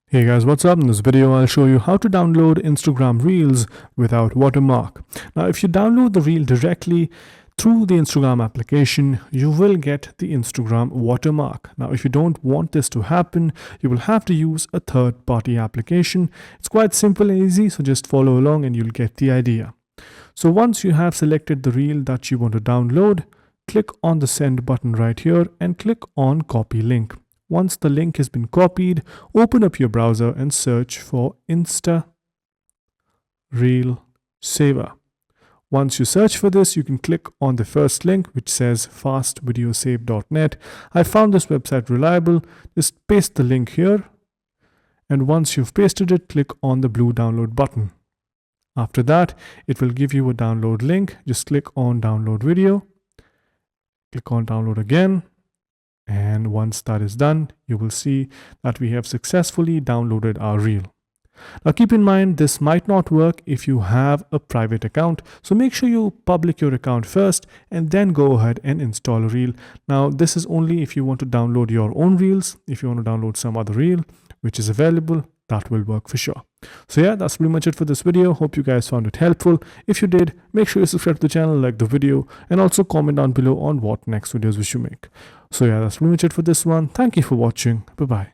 Hey guys, what's up? In this video, I'll show you how to download Instagram Reels without Watermark. Now, if you download the Reel directly through the Instagram application, you will get the Instagram watermark. Now, if you don't want this to happen, you will have to use a third-party application. It's quite simple and easy, so just follow along and you'll get the idea. So once you have selected the Reel that you want to download, click on the send button right here and click on copy link. Once the link has been copied, open up your browser and search for Insta Reel Saver. Once you search for this, you can click on the first link which says fastvideosave.net. I found this website reliable. Just paste the link here. And once you've pasted it, click on the blue download button. After that, it will give you a download link. Just click on download video. Click on download again. And once that is done, you will see that we have successfully downloaded our reel. Now keep in mind, this might not work if you have a private account. So make sure you public your account first and then go ahead and install a reel. Now this is only if you want to download your own reels. If you want to download some other reel which is available, that will work for sure. So yeah, that's pretty much it for this video. Hope you guys found it helpful. If you did, make sure you subscribe to the channel, like the video, and also comment down below on what next videos we should make. So yeah, that's pretty much it for this one. Thank you for watching. Bye bye.